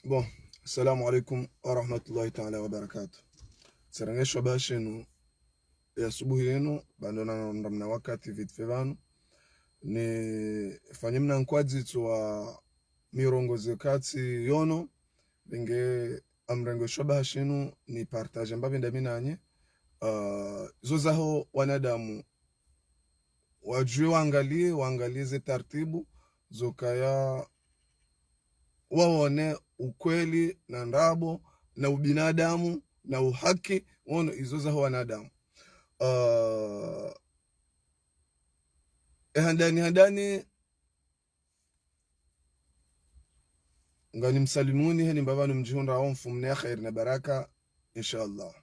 Bon, assalamu alaikum wa rahmatullahi ta'ala wa barakatuh. Sarangeshwa bashenu ya subuhi yenu bando na ndamna wakati vitfe vanu ni fanyimna nkwazi wa mirongozi kati yono binge amrangeshwa bashenu ni partage mbabe ndaminanye zozaho wanadamu wajue waangalize taratibu zokaya waone ukweli na ndabo na ubinadamu na uhaki wono izoza ho wanadamu. Handani ngani msalimuni heni mbavanu mjihunda wa mfumne ya khair na baraka inshallah.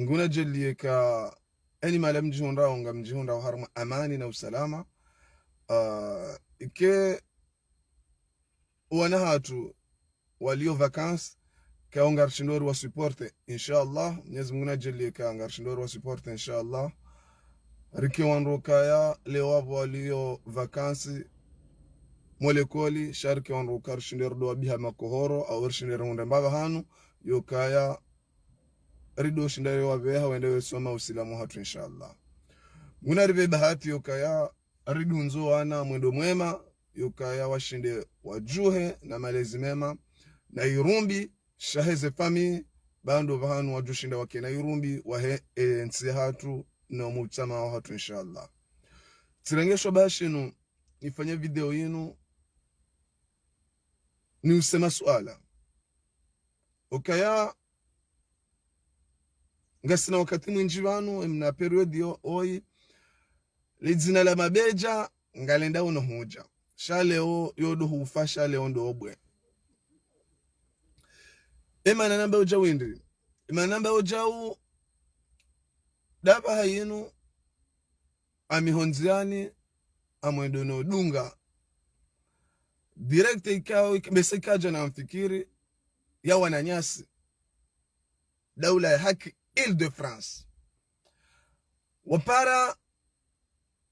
Nguna jeliye ka eni mala mjihunda wa nga mjihunda wa harma amani na usalama. Ike wana hatu walio vacances ka ngarshindori wa supporte inshallah. Mwenyezi Mungu najeli ka ngarshindori wa supporte inshallah. Riki wanrukaya leo walio vacances molekoli shariki wanrukar shindori do biha makohoro au shindori hunde mbaga hanu yokaya rido shindori wa beha wende soma usilamu hatu inshallah. Muna ribe bahati yokaya ridu nzo wana mwendo mwema yokaya washinde wajuhe na malezi mema na irumbi shaheze fami bando vahanu wajushinda wake na irumbi wahe nsi hatu na mutama wa hatu inshallah. Tirengesho bashinu nifanye video yinu ni usema suala okaya ngasina wakati mwinji vanu mna periodi oi lizina la mabeja ngalenda uno huja shaleo yodo hufa shaleo ndo obwe emana namba uja windi emana namba uja u daba hayinu amihonziani amwendo no dunga direct ikao besikaja na mfikiri ya wananyasi daula ya haki Ile-de-France wapara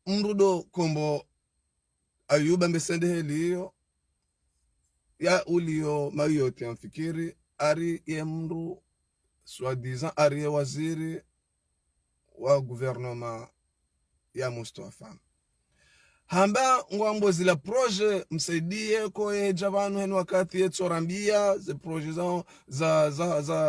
mrudo kombo ayuba mbesende heliyo ya ulio mayote amfikiri ari ye mru soi-disant ari ye waziri wa gouvernement ya Mustafa hamba ngwambo zila proje msaidie ko javanu henu wakati yetorambia ze proje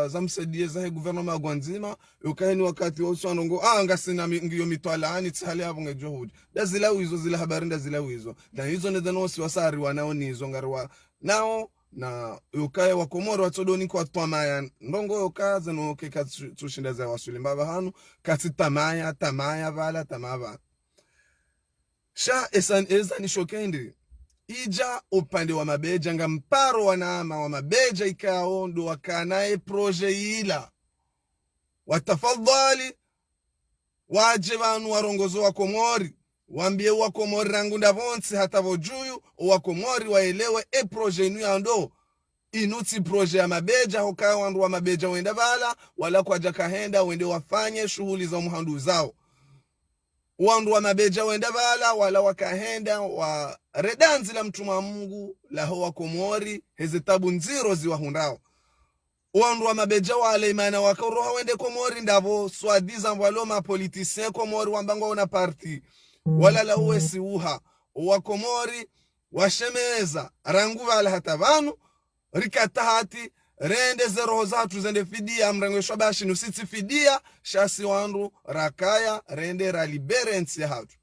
za msaidie za gouvernement gwanzima ukaheni wakati wosano ngo ngasina ngiyo mitwalaani tsale abo ngejo hudi dazila wizo zila habari ndazila wizo na hizo nedanosi wasari wanao nizo ngarwa nao na ukaya wa Komoro watodoni kwa twamaya ndongo yokaza no keka tushinda za wasuli mbaba hanu kati tamaya vala tamava sha eza ni shokendi ija upande wa mabeja nga mparo wanaama wa mabeja ikao ndo wakanae proje ila watafadhali waje vanu warongozo wa Komori wambie wa Komori rangu ndavonsi hata vojuyu wa Komori waelewe proje inu ya ndo inuti proje ya mabeja hokaya wandu wa mabeja wenda vala wala kwa jakahenda wende wafanye shughuli za muhandu zao wandu wa mabeja wenda vala wala wakahenda wa redanzi la mtuma Mungu la wa Komori heze tabu nziro ziwa hundao wandu wa mabeja wale imana wakoroha wende Komori ndavo swadiza mwalo ma politisyen Komori wambangwa una parti wala la uwesi uha wa Komori washemeza rangu vala hata vanu rikatahati rende zero zatu zende fidia mrangweshwa bashi nusiti fidia shasi wandu rakaya rende ralibere nsi hatu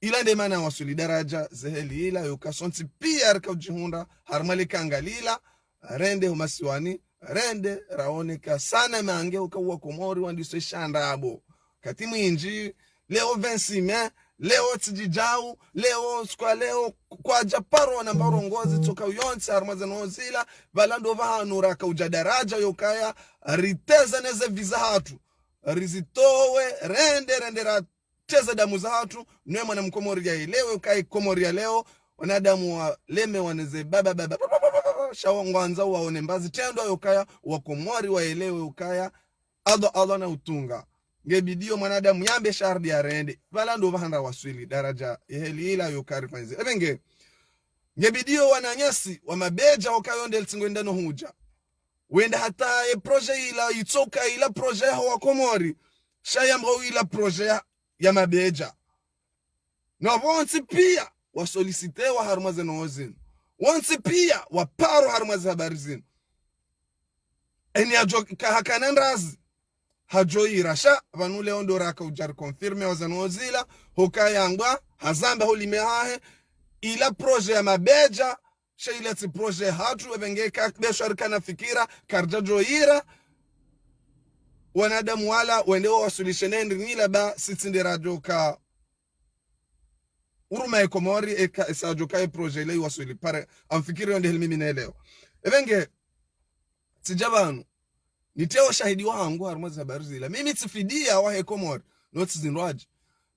ila nde mana wasuli daraja zeheli ila yukasonti pia rika ujihunda harmalika angalila rende humasiwani rende raoneka sana mange ukawa Komori wandiso shanda abo katimu inji leo vensime leo tijijau leo skwa leo kwa japaro na marongozi toka uyonsi harmazano zila valando vahanu raka ujadaraja yokaya riteza neze viza hatu rizitowe rende rateza damu za hatu nwe mwana mkomori ya ilewe ukai Komori ya leo wanadamu wa leme waneze baba shawangwanza waone mbazi tendo yokaya wa Komori wa ilewe ukaya ado na utunga ngebidio mwanadamu yambe shardi ya rende valando vahanda waswili daraja heli ila yokari fanzi ebenge ngebidio wananyasi wa mabeja wakayonde ltingwenda no huja wenda hata proje ila itoka ila proje wa Komori shayambo ila proje ya mabeja na wonsi pia wasolicite wa harmaze nozin wonsi pia waparo harmaze habari zin eni ajo kahakanandazi hajoirasha vanule ondora ka ujar confirme wazanozila hokayangwa hazamba holimehahe ila proje ya mabeja shaila ti proje hatu ebengeka besharika na fikira karjajoira wanadamu wala wende wasulishenende nila ba sitinde ka uruma Komori eka esajoka proje ile wasuli pare amfikiri onde mimi naelewa ebenge tijabanu niteo shahidi wangu harmaza habari zila mimi tifidia wa Komori not zinwaji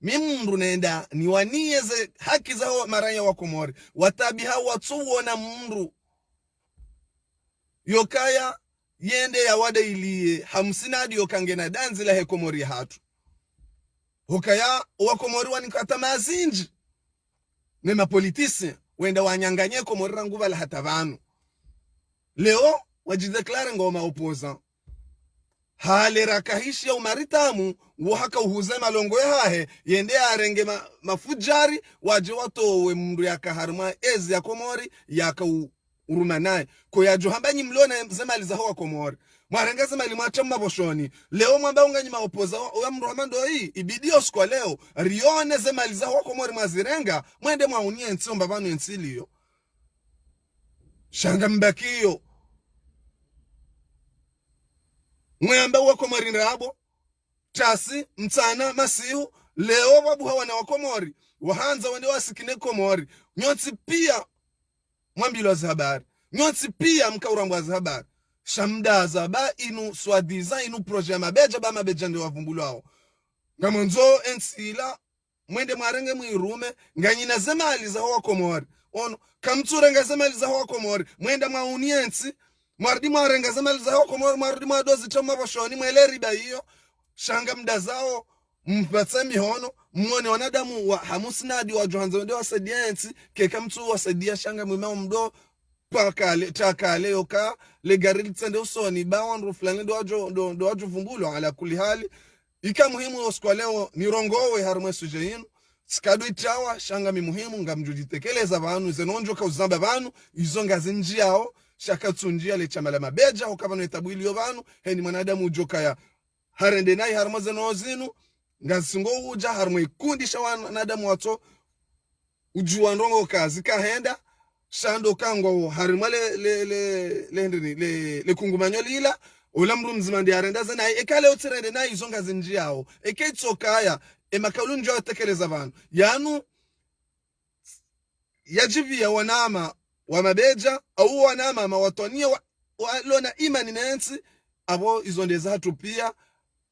mimi mndu nenda niwanieze haki za maranya wa Komori watabi hao watuona mndu yokaya yende ya wada ilie 50 hadi yokangena danzi la Komori hatu hokaya wa Komori wanikata mazinji nema politisi wenda wanyanganye Komori rangu vala hata vanu leo wajideklara ngoma opoza hale rakahishi ya umaritamu wahaka uhuze malongo ya hahe yende arenge mafujari waje watowe mndu ya kaharma ezi ya Komori yaka uruma naye ko ya johambanyi mlona zemali za hoa Komori mwarenga zemali mwacha maboshoni leo mwamba unganyi maopoza wa mndu hamando hii ibidio skwa leo rione zemali za hoa Komori mwazirenga mwende mwaunie ntsiomba vanu ensiliyo shanga mbakio mwamba wa Komori nrabo tasi mtana masihu leo babu hawa na wa Komori wahanza wende wasikine Komori nyotsi pia mwambilo za habari nyotsi pia mkaurambwa za habari shamda za ba inu swadiza inu proje mabeja ba mabeja ndio wavumbulwao ngamonzo ensila mwende mwarenge mwirume nganyina zemali za wa Komori ono kamtsure ngazemali za wa Komori mwenda mauniensi mardi marenga zemali za wa Komori mardi madozi chama bashoni mweleri ba hiyo shanga mda zao mpatsa mihono mwone wanadamu wa hamusnadi wa johanza wende wasadiensi keka mtu wasadia shanga mwimao mdo pakale takale yoka le garili tsende usoni bawandu fulani do wajo vumbulo ala kuli hali ika muhimu oskwa leo nirongowe harumwe suje yinu sikadu itawa shanga mi muhimu ngamjuditekeleza vanu zenonjo ka uzamba vanu izonga zinjiao shaka tsunjia le chamala mabeja ukavano etabwili yo vanu heni mwanadamu ujoka ya harende nai harmaze nozinu ngasingo uja harmwe kundi shawana nadamu wato ujuwa ndongo kazi kahenda shando kango harimale le kungumanyo lila ulamru mzima ndi arenda zana ekale utirende na izonga zinjiao eketsokaya emakaulu njo atekeleza vanu yanu yajivia wanama wa mabeja au wanama mawatonia walona imani nensi abo izondeza hatu pia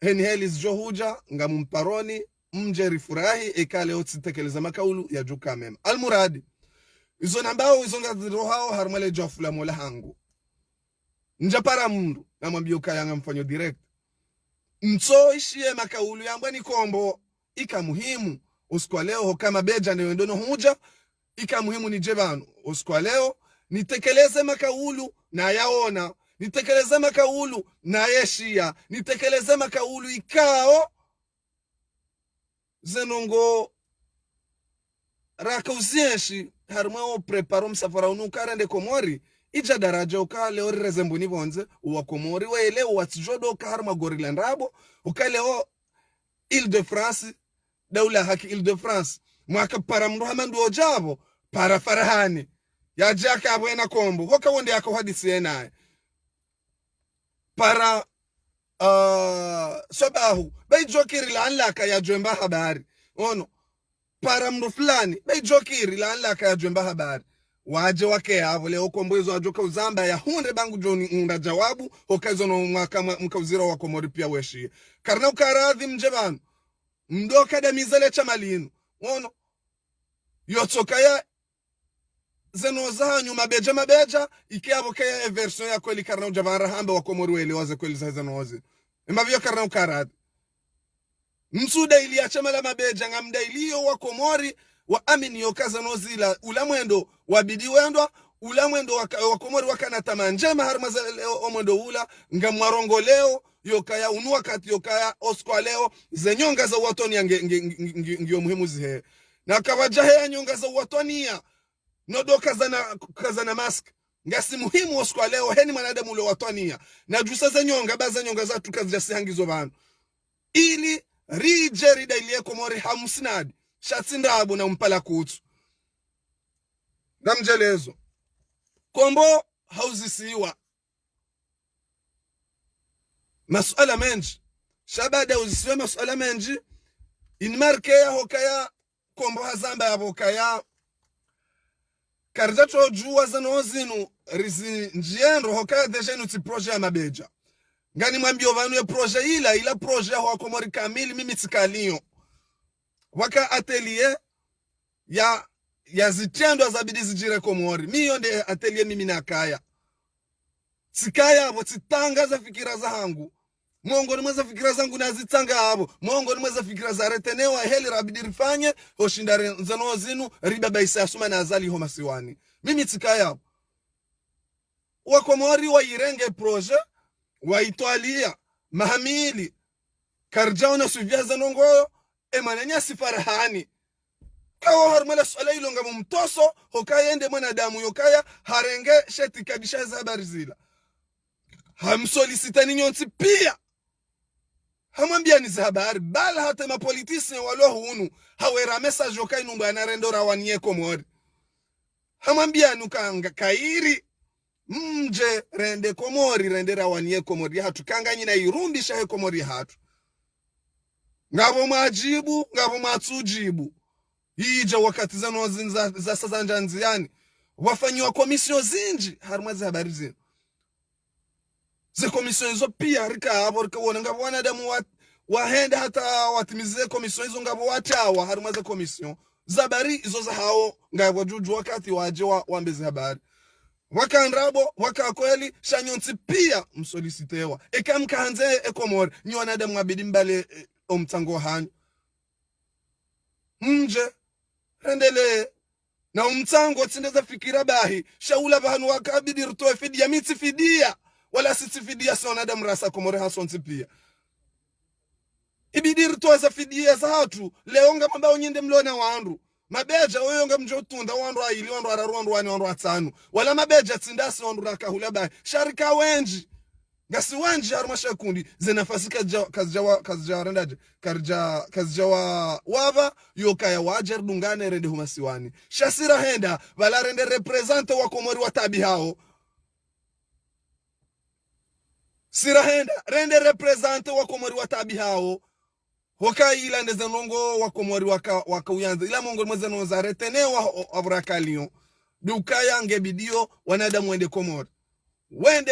heni heli zijohuja ngamumparoni mjeri furahi ekale otitekeleza makaulu ya juka mema almuradi izo nambao izonga zirohao harmale jofula mola hangu njapara mundu namwambia ukayanga mfanyo direct mso ishie makaulu yambwa ni kombo ika muhimu usikwa leo kama beja ndio ndono huja ika muhimu ni jebanu usikwa leo nitekeleze makaulu na yaona nitekeleze makaulu na yeshia nitekeleze makaulu ikao zenongo raka uzieshi harumao preparo msafara unukarende Komori ija daraja ukale ori rezembuni bonze uwa Komori wele uwatijodo ukaharuma Goriland rabo ukale o Ile-de-France daula haki Ile-de-France mwaka para mruhamandu ojabo para farahani ya jaka abwena kombo hoka wonde yako hadisi yenaye para sobahu bay jokiri la anlaka ya jwemba habari ono para mru fulani bay jokiri la anlaka ya jwemba habari waje wake avo leo kombozo ajoka uzamba ya hunde bangu joni unda jawabu hokazo no mwaka mkauzira wa Komori pia weshi karna ukaradhi mjebanu mdoka da mizele chamalinu ono yotokaya zeno zanyu mabeja ikiabo kaya version ya kweli karna ujavara hambe wa Komori wele waze kweli za zeno waze mbavyo karna ukarad msuda ili achamala mabeja ngamda iliyo wa Komori wa amini yokaza nozila ula mwendo wabidi wendwa ula mwendo wakomori wakana tamanjema harmaza omwendo ula nga mwarongo leo yokaya unu wakati yokaya oskwa leo zenyonga za watoni ya ngio muhimu zihe na kawajahe ya nyonga za watoni ya nodo kazana mask ngasi muhimu oskwa leo heni manadamu ule watoni ya na jusa za nyonga baza nyonga za tukazijasi hangizo vanu ili rije rida ilie komori hamusnadi shatsindabu na mpala kutu ngamjelezo kombo hauzisiwa masuala menji shabada uzisiwa masuala menji inmarke ya hokaya kombo hazamba ya hokaya karjacho juwa zanozinu rizi njienro hokaya dejenu ti proje ya mabeja ngani mwambio vanu ya proje ila proje ya wakomori kamili mimi tikaliyo waka atelier ya zitendo zabidi zijire komori miyo nde atelier mimi nakaya tikaya abo titanga za fikira za hangu mwongo ni mweza fikira zangu na zitanga abo mwongo ni mweza fikira za retenewa heli rabidi rifanye hoshindare nzano zinu ribaba isa suma na azali homa siwani mimi tikaya abo wakomori wa irenge proje wa italia mahamili karjao na suvia za nongoyo emananya sifarahani kawo harmala swala ilonga mumtoso hokaya ende mwanadamu yokaya harenge sheti kadisha za habari zila hamsolicitani nyonsi pia hamwambia ni za habari bala hata mapolitisi walo hunu hawera message yokai numba anarendora waniye komori hamwambia nukanga kairi mje rende komori rendera waniye komori hatu kanga nyina irundi shahe komori hatu ngabo majibu ngabo matsujibu ija wakati zano za sazanja nziani wafanyiwa komisio zinji harumwazi habari zinu ze komisio hizo pia rika habo rika wana ngabo wanadamu wahenda hata watimize komisio hizo ngabo watawa harumwazi komisio zabari hizo za hao ngabo juju wakati waje wambezi habari wakanrabo wakakweli shanyonsi pia msolisitewa ekamkanze ekomori nyi wanadamu wabidi mbale omtango hanyu mje rendele na umtango tindeza fikira bahi shaula bahanu wakabidi rutoe fidia miti fidia wala siti fidia sona adam rasa komore hasonti pia ibidi rutoe za fidia za hatu leonga mambao nyinde mlona wandu mabeja oyonga mjotunda wandu aili wandu araru wandu atanu wala mabeja tindasi wandu rakahula bahi sharika wenji ngasi wanji harumasha kundi zinafasika kazijawa rendaje kazijawa wava yokaya wajer dungane rende humasiwani shasira henda wala rende represente wa komori watabi hao sira henda rende represente wa komori watabi hao hoka ila ndeze nongo wa komori waka uyanza ila mongo mweze noza retenewa avrakalion dukaya ngebidio wanadamu wende komori wende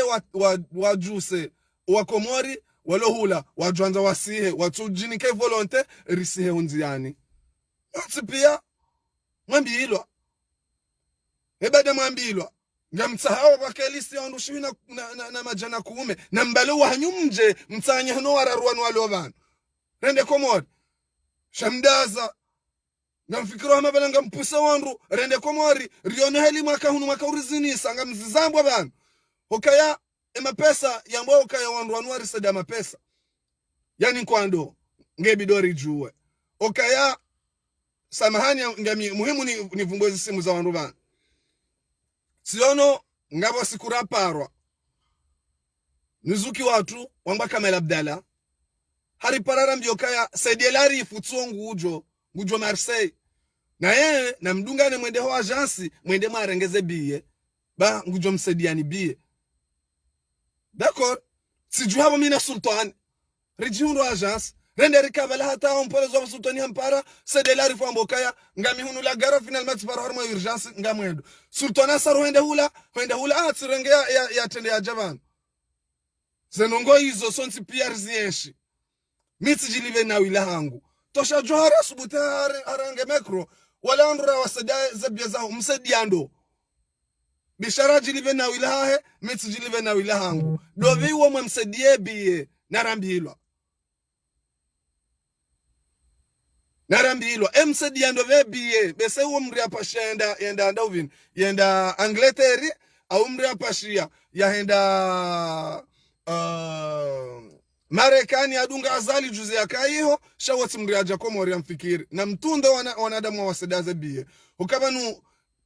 wajuse wakomori walohula wajuanza wasihe watujinike volonte risihe unziani yotsi pia mwambilwa ebade mwambilwa ngamtsahao wakelisi ondushiwi na majana kuume na mbalo wanyumje mtsanya hano wararuanu walovana rende komori shamdaza ngamfikiro amabala ngampusa wandu rende komori rione heli mwaka urizinisa ngamzizambwa bana hokaya emapesa yambo hokaya wandu wanuari sada mapesa yani kwando ngebidori juwe hokaya samahani ngami muhimu ni vumbozi simu za wandu bana siono ngabo sikura parwa nizuki watu wamba Kamel Abdalla hari parara mbiyokaya sedielari futsuongu ngujo Marseille na yeye na mdungane mwende ho agency mwende marengeze biye ba ngujo msediani biye d'accord siju habo mina sultan rejiundo agence rende rikabala hata ompolezo sultani hampara sedielari fambokaya ngami hunu la gara final match par harmo urgence ngamwendo sultana saru hende hula atsirenge ya tende ya javan zenongo hizo sonsi pia rienshi miti jilive na wila hangu tosha johara subuta arange mekro wala andura wasada zabia za msediando bishara jilive na wila hahe miti jilive na wila hangu dovi uwa msedie biye narambilwa narambilo emsedi yando vebie bese uo mri apashia yenda anda uvini yenda Angleteri au mri apashia yahenda Marekani adunga azali juzi ya kaiho shawati mri aja Komori amfikiri na mtundo wanadamu wasedaze bie ukabanu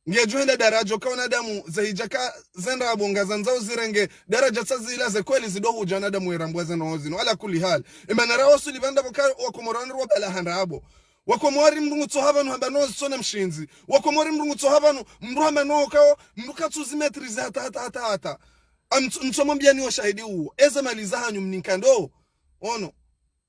ngejuhenda daraja ukawa nadamu zahijaka zenda abonga zanzao zirenge daraja tazila ze kweli zidohu janadamu irambwa zeno ozino ala kuli hali imanara wasu libanda wa Komorani rwa bala hanrabo wakomori mrungu tsohabanu habano sona mshinzi wakomori mrungu tsohabanu mruhama no kao mrukatsuzi metri hata mtsomambia ni washahidi huo eza maliza hanyu mninkando ono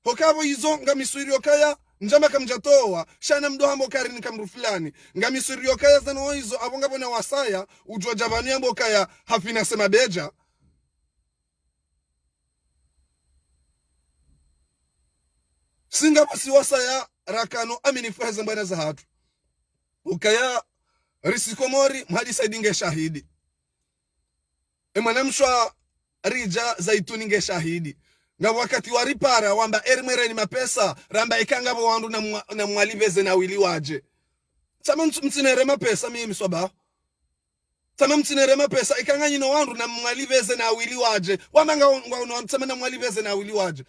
hokabo hizo ngamiswiri okaya njama kamjatoa shana mdohambo karini kamru fulani ngamiswiri okaya zano hizo abonga bona wasaya ujwa jabani ambo kaya hafina sema beja singa basi wasaya rakano aminifuheza mbana za hatu ukaya risi Komori mhadi saidinge shahidi emanamshwa rija zaituni nge shahidi nga wakati waripara wamba erimwere ni mapesa ramba ikangabo wandu na mwaliveze na wili waje tama mtinere mapesa mimi swaba tama mtinere mapesa ikanganyino wandu na mwaliveze na wili waje wamanga tama na mwaliveze na wili waje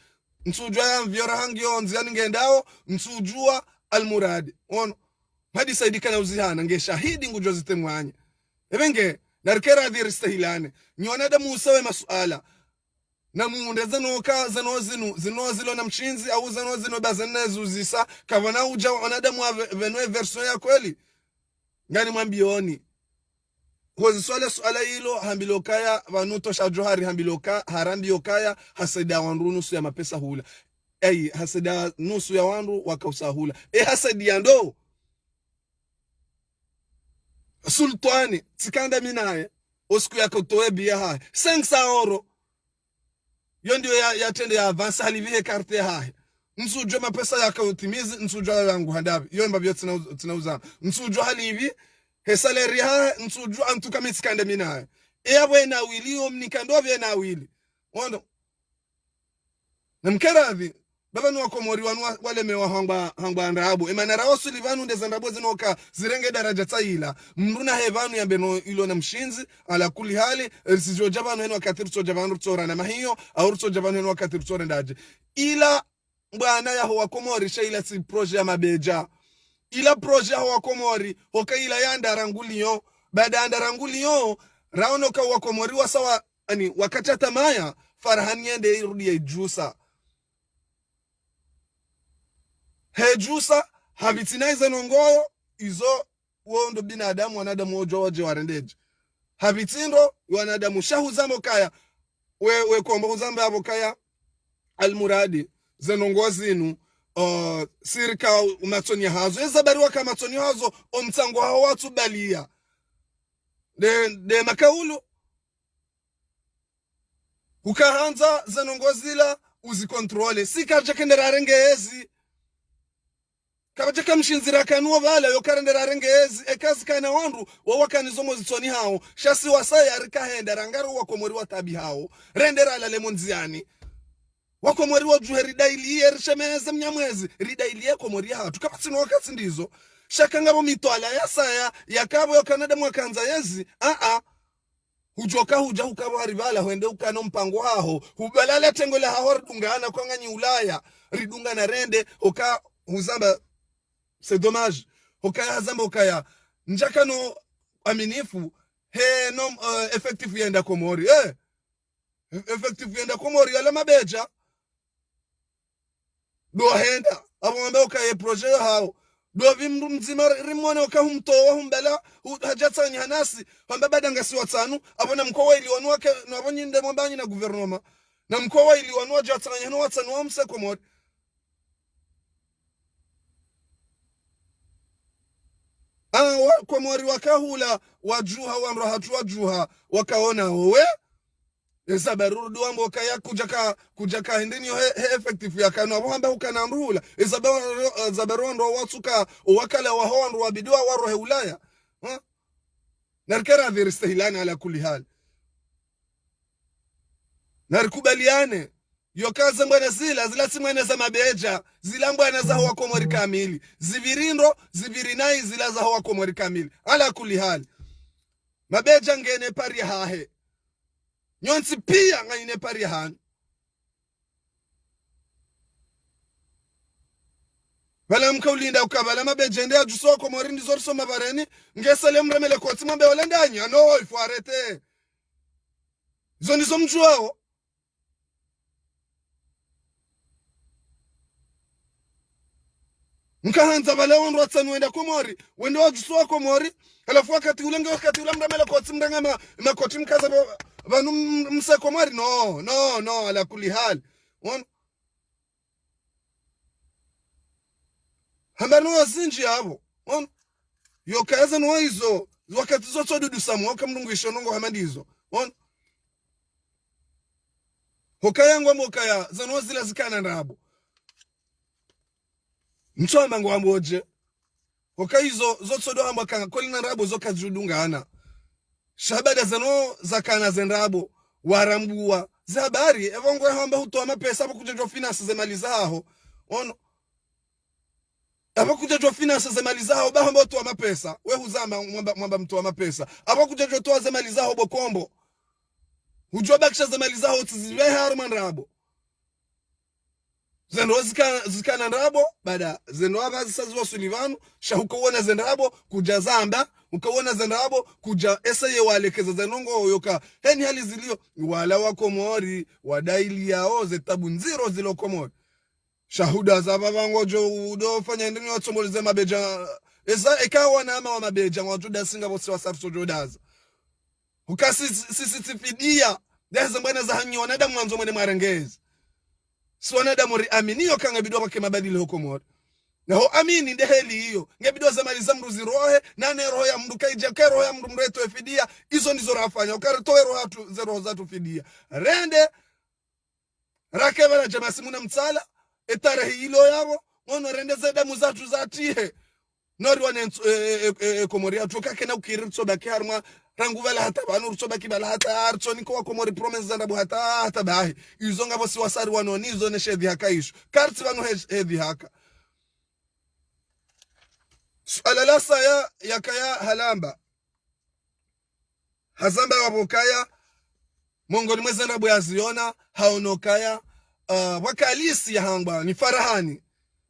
nsujua ya mvyora hangi yonzi yani ngendao nsujua almuradi ono hadi saidika uzihana nge shahidi ngujwa zitemwanya ebenge narikera adhiri stahilane nyonadamu usawe masuala na muunde zanoka zino zilo na mshinzi au zino bazene zuzisa kavana uja wanadamu venwe version ya kweli ngani mwambioni hozi swala hilo hambilokaya vanuto shajohari hambiloka harambi yokaya hasida wandu nusu ya mapesa hula hasida nusu ya wandu wakausa hula hasidi ya ndo sultani tikanda minaye osku ya kutoe biya hai 500 euro yondi ya tende ya avance halivihe karte hai nsujwa mapesa ya kautimizi nsujwa yangu handabi yomba byo tinauza nsujwa halivi he salary ha nsujwa antuka mitikanda minaye eyawe na wili omnikando vye na wili wondo namkeravi baba ni wakomori wanu wale mewa hangba andrabu emanara wasu livanu ndezandabo zinoka zirenge daraja taila mruna hevanu ya beno ilo na mshinzi ala kuli hali risijo jabanu henu wakatiru so jabanu rutsora na mahiyo au rutso jabanu henu wakatiru tsore ndaje ila mbwana ya huwa Komori shaila si proje ya mabeja ila proje ya huwa Komori hoka ila ya andaranguliyo baada andaranguliyo rauno ka huwa Komori wasawa ani wakati tamaya farahani yende irudi ya ijusa hejusa habitinaiza nongoyo izo wondo binadamu wanadamu ojo waje warendeje habitindo wanadamu shahuzambo kaya we kombo uzambo abo kaya almuradi zenongozinu sirika umatoni hazo ezabariwa kama matoni hazo omtango hao watu balia de makaulu ukahanza zenongozila uzikontrole sikarja kendera rengezi kabaje kamshinzira kanuwa bala yokarendera rengezi ekazi kana wandu wawakanizomo zitoni hao shasi wasaya arikahenda rangaru wakomori watabi hao rendera la lemonziani wakomori wajuheri daili yerishemeze mnyamwezi ridaili yakomori hao tukapatsino wakati ndizo shaka ngabo mitwala yasaya yakabo yokanada mwakanza yezi hujoka huja hukabo haribala huende ukano mpango hao hubalala tengo la hao ridungana kwa nganyi Ulaya ridungana rende hoka huzamba c'est dommage hokaya zamba hokaya njaka no aminifu he no effective yenda Komori effective yenda Komori ala mabeja do henda abo mambe hokaya projet hao do vimru mzima rimone okahumtowa humbela hajatanya hanasi hamba badanga si watanu abona mkoa ili wanwake no abonyinde mwambanyi na guvernoma na mkoa ili wanwa jatanya no watanu wa mse Komori Komori wakahula wajuha wamro hatu wajuha wakaona we esabarudu wambo kaya kujaka hindini effective ya kanu wamba ukana mrula esabaru ndo watuka wakala wa hawa ndo wabidua waro he Ulaya narkera dhiristahilani ala kulli hal narkubaliane yokaze mbwana zila simwene za mabeja zila mbwana za huwa komori kamili zivirindo zivirinai zila za huwa komori kamili ala kuli hali mabeja ngene pari hahe nyonsi pia ngaine pari hanu bala mkaulinda ukabala mabeja ndea juso komori ndizori soma bareni ngesele mremele koti mambe walendanya no ifuarete izo nizo mjuao nkahanza bale wandu watsanu wenda komori wende wajusua komori alafu wakati ule mramele koti mranga makoti mkaza banu mse komori no ala kuli hali hambanu wazinji habo yokaza no hizo wakati zote dudu samu wakamrungisha nongo hamadizo hokaya ngwa mokaya zano zila zikana ndabo mchoma ngwa mboje hokaizo zotsodo hamba kanga kolina ndabo zokajudungana shabada zano zakana zendabo warambua zabari evongo hamba hutoa mapesa abakujejo finance zemalizaho abakujejo finance zemalizaho bahamba hutoa mapesa we huzamba mwamba mtoa mapesa abakujejo toa zemalizaho bokombo hujua bakisha zemalizaho tiziwe harman rabo zendo zikana ndabo bada zendo abazi saziwa Sullivan shahuko wona zendabo kuja Zamba ukawona zendabo kuja esaye walekeza zenongo yoka heni hali zilio wala wa Komori wadaili yao zetabu nziro zilo Komori shahuda za babango jo udo fanya ndini watomolize mabeja eza ekawa na ama wa mabeja wajuda singa bosi wa sarso jodaza ukasi sisitifidia deza mbwana za hanyi wanada mwanzo mwene marengezi so wanada muri aminiyo kanga bidwa kwa mabadili huko Komori na ho amini ndeheli hiyo ngebidwa za mali za mruzi rohe nane roho ya mndu kaija ke roho ya mndu mreto efidia izo ndizo rafanya ukaritoe roho hatu zero zatu fidia rende rakebala jamasi muna mtsala etare hilo yabo ono rende za damu zatu zatihe nori wane Komori atuka kena ukiritso baki harma rangu bala hata banu rutso baki bala hata artso niko wa Komori promise zanda bu hata bahi izo ngabo si wasari wanonizo ne shedhi haka ishu karti banu hedhi haka suala lasa ya kaya halamba hazamba wabokaya mongoni mwezana bu yaziona haonokaya wakalisi ya hangba ni farahani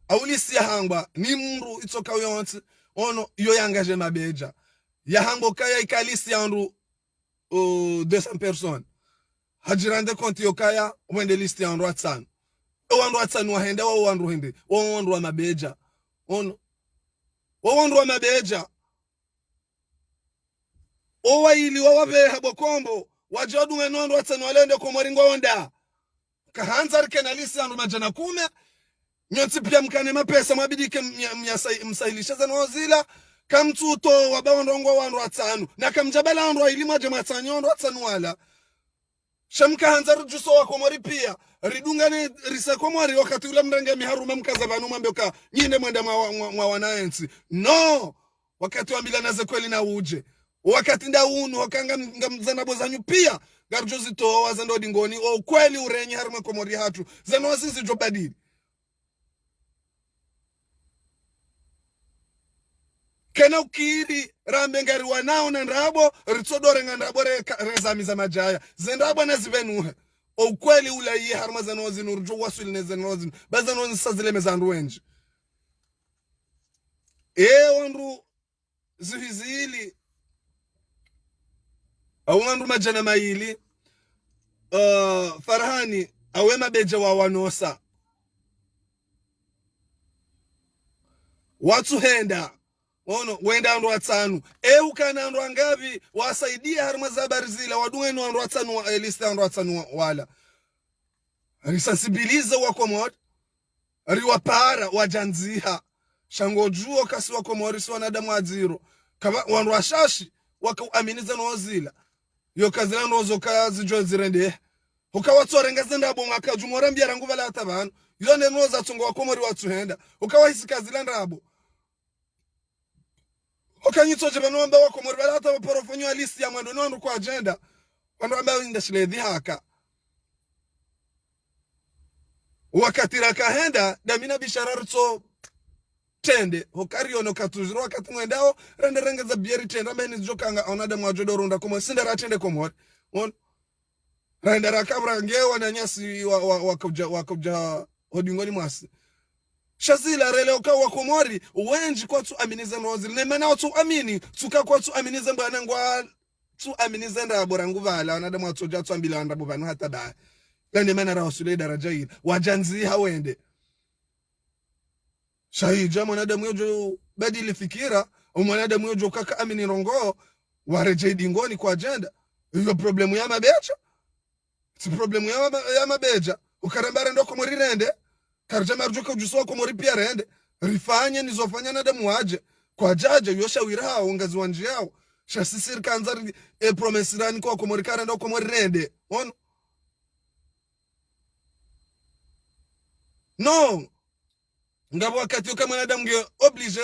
aulisi ya hangba ni mru itoka yonti ono yo yangaje mabeja ya hango kaya ikalisi ya nru 200 personnes hajirande konti yokaya wende listi ya nru atsan wandu atsan wahenda wa wandu hende wandu wa mabeja ono wandu wa mabeja owa ili wawabe habokombo wajodu wenondu atsan walende Komori ngwonda kahanza rikena listi ya nru majana kume nyonsi pia mkane mapesa mwabidike msailisha zano zila kamtuto wabawondongo wandu atanu na kamjabala wandu wa ilimu aje matanyo wandu atanu wala shamka hanza rujuso wa Komori pia ridungane risa Komori wakati ule mrenge miharuma mkaza banu mamboka nyinde mwenda mwa wanaensi no wakati wambila naze kweli na uje wakati nda unu wakanga mzana bozanyu pia garjozi to wazando dingoni o kweli urenyi haruma Komori hatu zano wasisi jobadili kena ukiri rambe ngari wanao na ndabo ritsodore ngandabo rezamiza majaya zendabo na zivenuhe ukweli ula iye harma zanozi nurjo wasuli nezanozi bazanozi sazile mezandu wenji wandu zivizili wandu majana maili farahani awema beja wa wanosa watu henda wenda andu atanu ukana andu angavi wasaidia harma za habari zila waduenu andu atanu lista andu atanu wala risensibilize wa Komori riwapara wajanziha shangojuo kasi wa Komori si wanadamu adziro kama wandu washashi wakaaminiza nozila yokazila nozo kazi jozirende ukawatsorenga zenda bonga kajumora mbia nguva la tabanu yone noza tungo wa Komori watuhenda ukawahisi kazila ndabo okanyitsoje banomba wa Komori balata baporofonyo list ya mwendo nwandu kwa agenda wandu ambao indashile haka wakati rakahenda damina bishararso tende hokario no katuziro wakati mwendao rende rengeza bieri tende ameni jokanga onada mwajodo runda komo sinda ratende komo on rende rakabra ngewa na nyasi wakabja hodingoni mwasi shazila rele okawa komori wenji kwa tu aminize nozili nemena tu amini tuka kwa tu aminize mbana ngwa tu aminize nda borangu vala onada mwatoja tu ambila anda bubanu hata ba lani mena rausule daraja hili wajanzi hawende shahija mwanadamu yojo badili fikira mwanadamu yojo kaka amini rongo wareje dingoni kwa agenda hiyo problemu ya mabeja si problemu ya mabeja ukarambara ndo komori rende karja marjuka ujuswa komori pia rende rifanye nizofanya nadamu waje kwa jaje yosha wira ungazi wanji yao shasisir kanzari promesirani kwa komori kare ndo komori rende ono no ngabo wakati yoka mwanadamu nge oblige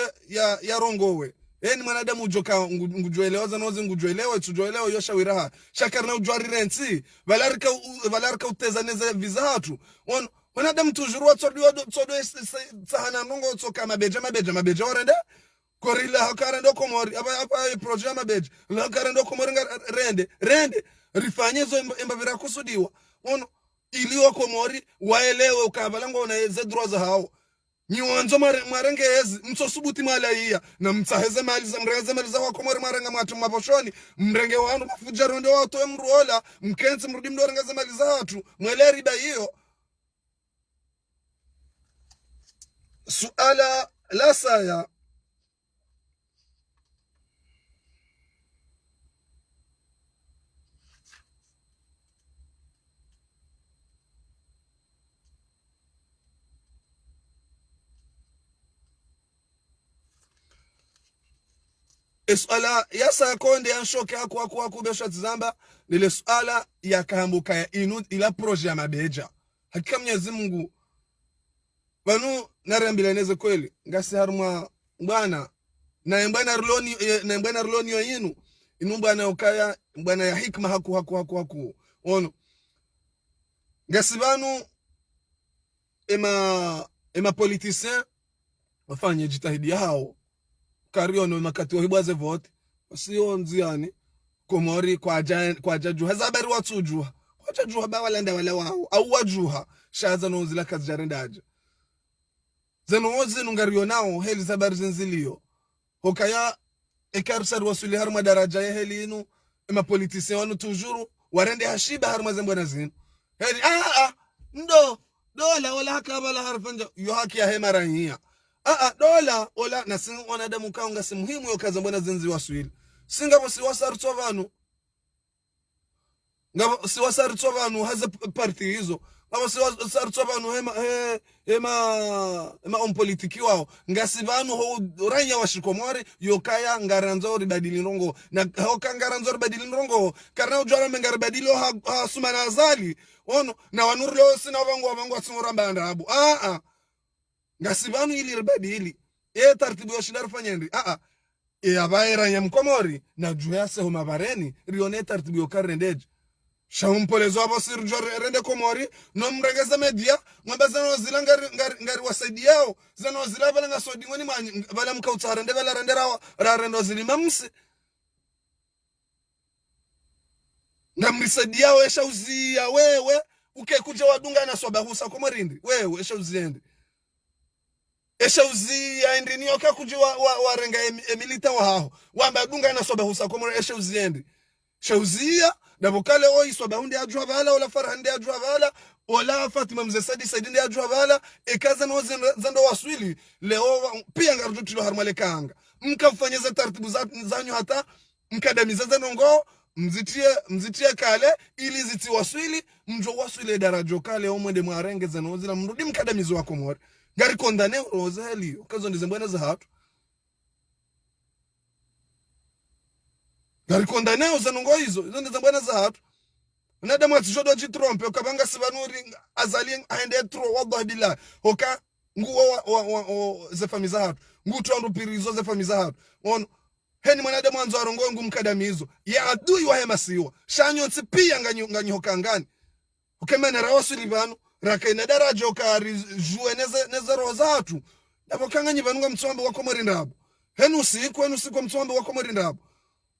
ya rongowe eni mwanadamu ujoka ngujoelewa zanoze ngujoelewa tujoelewa yosha wiraha shakarna ujwari renti valarika utezaneze vizatu on mwanadamu tujuru tsodo sahana nongo tsoka mabeja orende korila hakara ndo komori apa project mabeja la hakara ndo komori rende rifanyezo embavira kusudiwa on iliwa komori waelewe ukabalango na zedroza hao niwanzo marenge hezi msosubuti malaiya na mtsaheze mali za mreze mali za wakomori marenga matu maposhoni mrenge wanu mafujaro ndio watu mruola mkenzi mrudi mdo renga mali za watu mwele riba hiyo suala la saya suala ya sakonde ya nshoke haku besha tizamba nile suala ya kahambuka ya inu ila proje ya mabeja hakika Mwenyezi Mungu banu narambilaneze kweli ngasi haruma bwana na mbana ruloni yinu inu bwana ukaya bwana ya hikma haku ono ngasi banu ema politicien wafanye jitahidi hao kariono makati wahibwaze vote sio nziani komori kwa jaju hazabari watujua wajajua ba walanda wala wao au wajuha shaza no zila kazi jarendaje zeno ngario nao heli zabari zinzilio hokaya ekarsar wasuli harma daraja ya heli inu ema politicien wanu tujuru warende hashiba harma zembona zinu heli ndo dola wala hakabala harfanja yo haki ya hemara hiya dola ola na sin wanadamu kaunga si muhimu yo kaza mbona zinzi waswili singabo siwasarutwa vanu ngabo siwasarutwa vanu haza parti hizo ngabo siwasarutwa vanu hema politiki wao ngasi vanu ho ranya washikomori yokaya ngaranzo ribadili nrongo na hoka ngaranzo ribadili nrongo karna ujara mengari badilo ha sumana azali ono na wanurlo sina wangu atsingoramba ndabu ngasibanu ili ribadili tartibu yoshindar fanyendi abaera nyamkomori na juhase homa bareni rione tartibu yokarendeje shaumpolezo abo sirjo rende komori no mregeza media ngabazano zilanga ngari wasaidi yao zano zilabala ngasodi ngoni bala mkautarende bala rendera ra rendo zilimamsi namrisadi yao eshauzia wewe ukekuja wadunga na swabahusa komorindi wewe eshauziende eshauzia endini yoka kuji warenga emilita wa hao wamba dunga na soba husa komora eshauziende shauzia dabokale oi soba hunde ajwa bala wala farhande ajwa bala wala Fatima mzee Saidi ndi ajwa bala ekaza no zando waswili leo pia ngarutilo harmale kanga mkafanyeza taratibu zanyu hata mkadamiza zanongo mzitie kale ili ziti waswili mjo waswile darajo kale omwende mwarenge zanozila mrudi mkadamizo wako mori ngari kondane roza helio kazo ndizembwana za hatu ngari kondane uzanongo hizo ndizembwana za hatu nadamu atijodo jitrompe ukabanga sibanuri azali aende tro wallahi billah hoka nguo za famiza hatu ngutu andupirizo za famiza hatu on heni mwanadamu anzo arongo ngumkadamizo ya adui wa hema siwa shanyo pia nganyoka ngani ukemana rawasuli banu raka ina daraja ukari jue neze roho zatu nabo kanganyi vanunga mtsombe wa Komori ndabo henu siku mtsombe wa Komori ndabo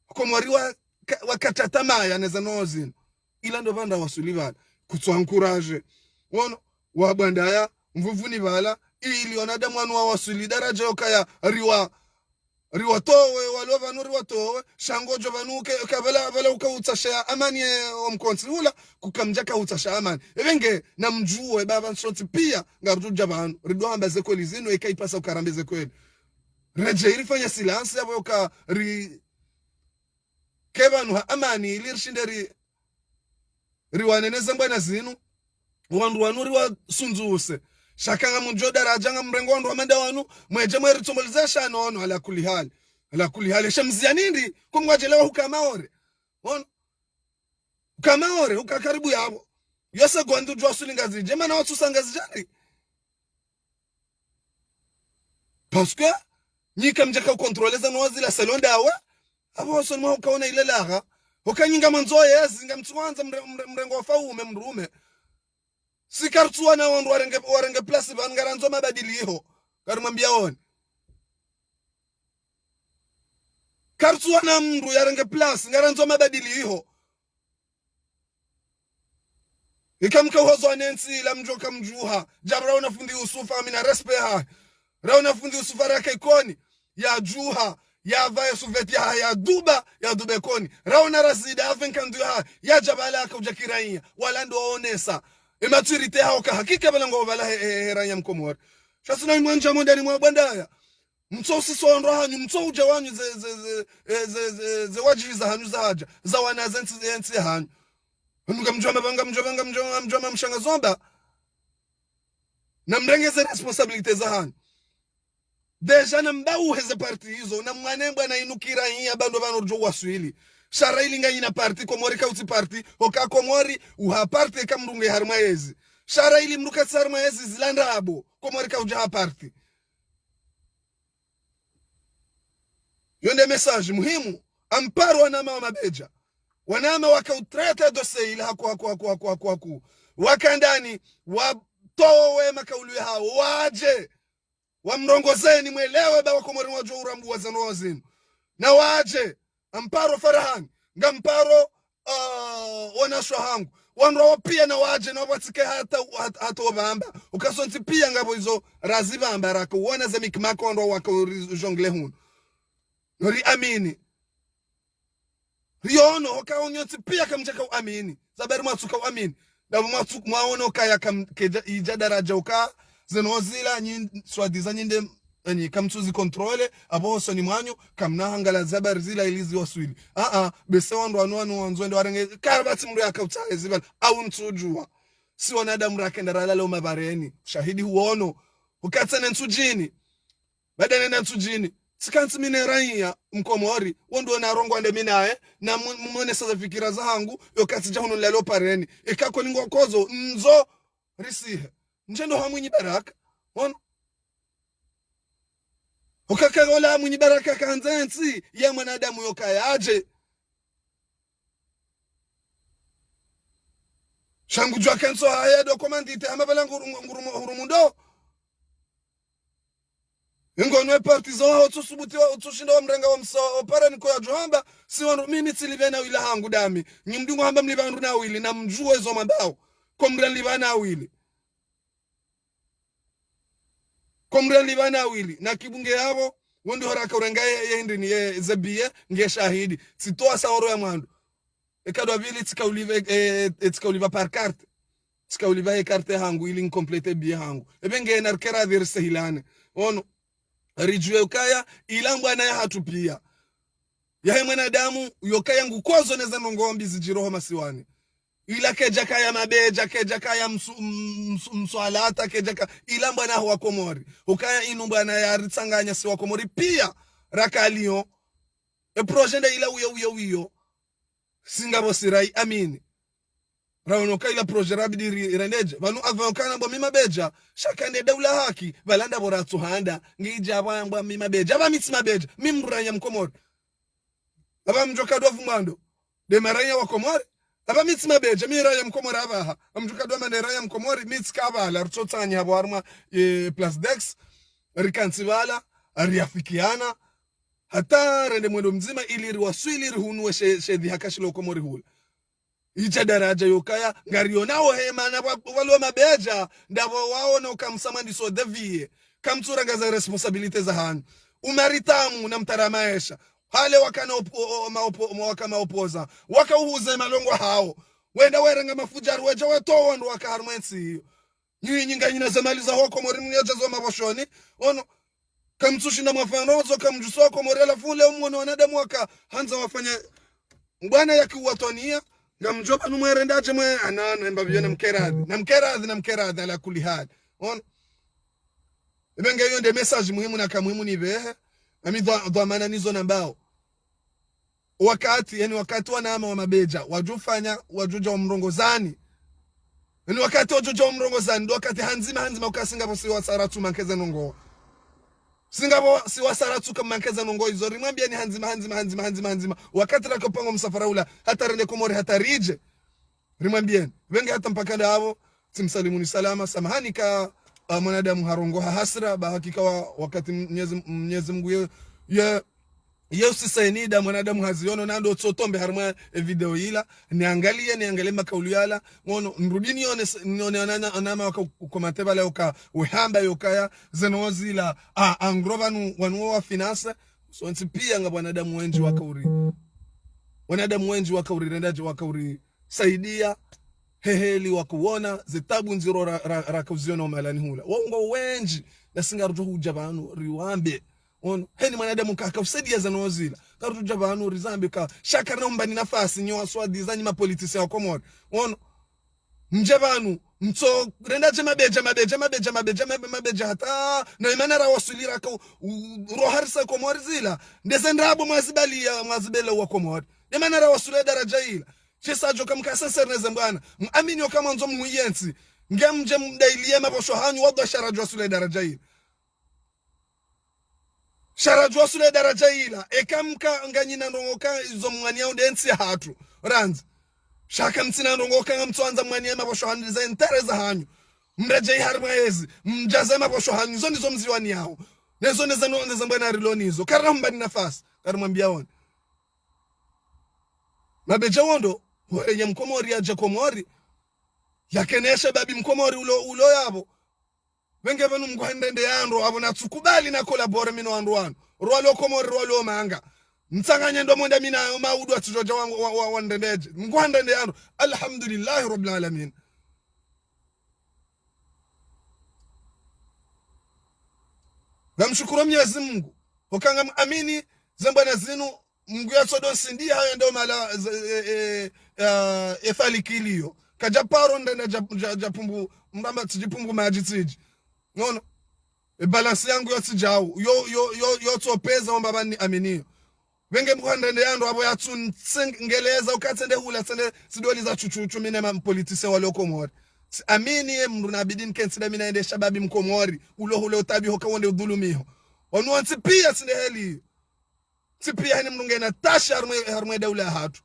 Komori wakatatamaya neza nozino ila ndo vanda wasuli kutswa encourage wono wabandaya mvuvuni vala ili onada mwana wa wasuli daraja okaya riwa towe walova no riwa towe shangojo vanuke kavala ukautsasha amani omkonsi ula kukamjaka utsasha amani evenge namjue baba nsoti pia ngaruja banu ridwamba zekweli zino ikaipasa ukarambeze kweli reje ilifanya silence yabo ka kevanu amani ilirshinderi riwaneneza mbwana zinu wandu wanu riwa sunzuse shakanga mjoda rajanga mrengo wandu wamenda wanu mweje mweri tumulizesha nono ala kuli hali shamzia nindi kumwajelewa hukamaore ukamaore hukakaribu yabo yose gwandu jwa sulingazi jema na watu sangazi jari parce que nyika mjaka ukontroleza nwazila salonda awa abo waso nwa ukaona ile laga ukanyinga manzo yezi nga mtuanza mrengo wafaume mrume sikartuwa na wandu warenge plasi vangaranzo mabadiliho karumambia on kartuwa na mndu yarenge plasi ngaranzo mabadiliho ikamka hozo nensi la mjoka mjuha jabra unafundi usufa amina respeha ra unafundi usufa raka ikoni ya juha ya vaya suveti ya duba ya dubekoni ra una rasida afenkandu ya jabala akajakiraiya wala ndo onesa maturité hauka hakika balango bala heranya mkomori shasuna mwanja mondani mwa bandaya mtso sisondro hanyu mtso uja wanyu ze wajiza hanyu za haja za wana zensi hanyu mjoma mshanga zomba na mrengeze responsabilité za hanyu deja na mbau heze parti hizo na mwanemba na inukira hii bando banorjo waswili shara ilinga ina parti Komori kauti parti oka Komori uha parti kamrunge harmaezi shara ili mruka harmaezi zilanda abo Komori kauja ha parti yonde message muhimu amparo wanama wa mabeja wanama wakautreta dose ili haku wakandani watowe makaulu hao waje wamrongozeni mwelewe ba Komori wajua urambu wazano wazinu na waje amparo Farahan ngamparo wanashwa hangu wanro pia na waje na watike hata obamba ukasonti pia ngabo hizo razibamba raka uona za mikmako wanro wako jongle hun nori amini riono wakaonyoti pia kamjaka amini zabari matsuka amini na matsuka maono kaya ijadaraja uka zenozila nyi swadiza nyinde ani kamtuzi kontrole aboso ni mwanyu kamna hangala zabar zila ilizi waswili bese wandu wanu wanzwende warenge karabati mru yakauta ziban au ntujua si wanadamu rakenda ralalo mabareni shahidi huono ukatsane ntujini badane na ntujini sikansi mine raiya mkomori wandu wana rongo ande minae na mwene saza fikira zangu yokati jahuno lalo pareni ikako lingo kozo nzo risihe njendo hamwinyi baraka wono ukakagola mwenye baraka kanzensi ya mwanadamu yokaya aje shangu jwa kenso haya dokumandite amabala ngurumundo ngonwe partizo hao tusubuti wa utushinda wa mrenga wa mso opara niko ya johamba si wanu mimi tilibena wila hangu dami nyimdungu hamba mlibandu na wili na mjuwe zo mambao komra libana wili na kibunge yabo wondi horaka urenga yendi ni zebiye nge shahidi sitoa saworo ya mwandu ekadwa vili tikauliva par carte tikauliva carte hangu ili incomplete biye hangu ebenge narkera virse hilane ono rijue ukaya ilangwa na ya hatupia ya mwanadamu yokaya ngukozo neza nongombi zijiroho masiwani ila keja kaya mabeja keja kaya mswalata keja kaya ilamba na huwa Komori ukaya inumba na ya ritsanganya siwa Komori pia rakalio projende ila uyo singabo sirai amini raunoka ila proje rabidi rendeje vanu avokana bo mima beja shakande daula haki balanda bora tuhanda ngija bamba mima beja aba mitsima beja mimranya mkomori aba mjoka dovu mando de maranya wa Komori aba mitsi mabeja mira ya mkomori abaha amjuka dwa manera ya mkomori mitsi kabala rutotanya abo arma plus dex rikansivala riafikiana hata rende mwendo mzima ili riwaswili rihunwe shedhi hakashilo komori hula icha daraja yokaya ngarionao hema na walo mabeja ndabo waona ukamsamandi so devie kamtsura ngaza responsibility za hanyu umaritamu na mtaramaesha hale wakana wakama opoza wakauhuze malongo hao wenda werenga mafujaru weja wetowa ndo wakaharmensi hiyo nyinga nyina zamaliza hoko morini nyajazo maboshoni ono kamtsushina mwafanozo kamjusoko morela fule umwono wanadamu waka hanza wafanya mbwana yakiwatonia ngamjoba numwerendaje mwe anana mbabyana mkeradhi ala kuli hali ono ibenge hiyo ndio message muhimu na kamuhimu ni behe nami dhamana nizo nambao wakati wanama wa mabeja wajufanya wajuja wa mrongozani wakati wajuja wa mrongozani ndo wakati hanzima ukasingapo si wasaratu mankeza nongo singabo si wasaratu kama mankeza nongo izo rimwambia ni hanzima wakati rakopanga msafara ula hata rende komori hata rije rimwambia wenge hata mpakanda hao timsalimuni salama samahani ka mwanadamu harongoha hasra ba hakika wakati Mwenyezi Mungu Yesu sainida mwanadamu haziono nando tsotombe harma video ila niangalie makauli yala ngono nrudini nione anama wakakomateba leo ka uhamba yokaya zenozila angrovanu wanu wa finance so ntipia nga wanadamu wenji wakauri rendaje wakauri saidia heheli wakuona zitabu nziro rakaziona malani hula wongo wenji nasingarujo hujabanu riwambe ono heni mwanadamu kakafsaidia zanozila karuja banu rizambe ka shaka naomba ni nafasi nyo swadi zanyi mapolitisi ya komori ono mjabanu mto rendaje mabeja hata na imana ra wasulira ka roharsa komori zila ndesendrabo mwazibela wa komori imana ra wasulira daraja ila chisajo kamkasa serneze mbwana amini kama nzo muyensi ngemje mdailie mabosho hanyu wadwa sharajo wasulira daraja ila sharajwa sule daraja ila ekamka nganyina ndongoka izo mwani yao ndensi hatu ranzi shaka mtina ndongoka ngamtwanza mwani ya mabosho hanyu za entereza hanyu mreje harma ezi mjaze mabosho hanyu zo nizo mziwani yao nezo neza mbwana riloni izo karna mbani nafasi karimwambia wone mabeja wondo wenye mkomori ya jakomori yakeneshe babi mkomori ulo yabo wenge vanu mguhendende yando abo natsukubali na kolabora mino andu wanu rwalo komori rwalo manga mtsanganye ndo monda mina maudu atujoja wa ndendeje mguhendende yando alhamdulillah rabbil alamin gamshukuru Mwenyezi Mungu okanga amini zambana zinu Mungu yasodo sindi hayo ndo mala efalikilio kajaparo ndenda japumbu mbamba tijipumbu majitsiji ngono balance yangu yotijao yo topeza mbaba ni aminio wenge mkwandende yando abo yatsungeleza ukatsende hula tsende sidoli za chuchuchu mine mampolitise wale komori amini mndu nabidin kensida mina ende shababi mkomori ulo utabi hoka wonde udhulumiho wanuansi pia tsende heli tipia hani mndu ngena tasha harmwe daula hatu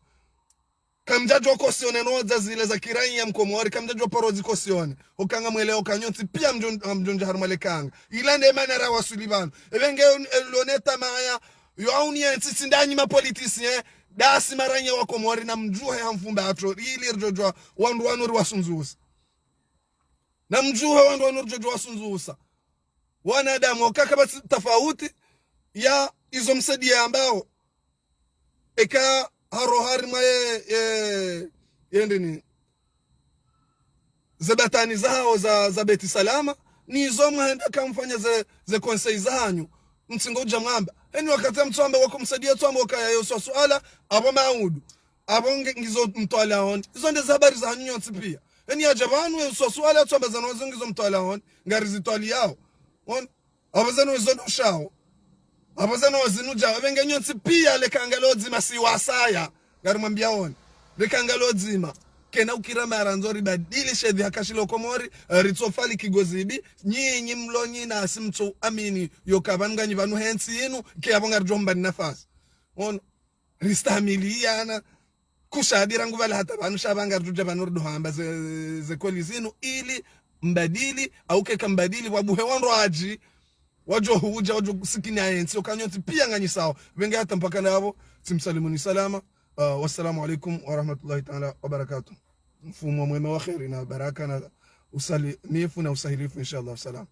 kamjajwa kosione noza zile za kirai ya mkomori kamjajwa parozi kosione okanga mweleo kanyonti pia mjonja harmale kanga ilande manara wasulibano evenge loneta maya yo aunia ntisi ndanyi mapolitisien dasi maranya wa komori na mjuhe hamfumba atro ili rjojwa wandu wanuri wasunzusa na mjuhe wandu wanuri rjojwa wasunzusa wanadamu wakakaba tafauti ya izo msadia ambao eka haro harima yendini zabatani zao za beti salama ni izo mwenda kamfanya ze konsei zanyu mtsingo jamamba eni wakati mtuambe wakumsadia tuambe wakaya yoso swala abo maudu abo ngizo mtwala hon izo nde habari za hanyu yonsi pia eni ajabanu yoso swala tuambe zanozo ngizo mtwala hon ngarizi twali yao on abo zano izo shao abazana wazinuja abenge nyonsi pia lekangalodzima siwasaya ngarimwambia wona lekangalodzima kena ukirama ranzori badili shedhi hakashilo komori ritsofali kigozibi nyinyi mlonyi na asimtso amini yokabanganyi banu hensi yenu ke abonga rjomba nafasi on ristamiliana kushadira nguvala hata banu shabanga tuja banurdu hamba ze koli zinu ili mbadili au keka mbadili wabuhe wanroaji wajo huja wajo sikini ayensi okanyoti pia ngani sawa wenge hata mpaka nabo simsalimuni salama. Wassalamu alaikum wa rahmatullahi ta'ala wa barakatuh. Mfumo mwema wa khairi na baraka na usalimifu na usahilifu inshallah. Salam.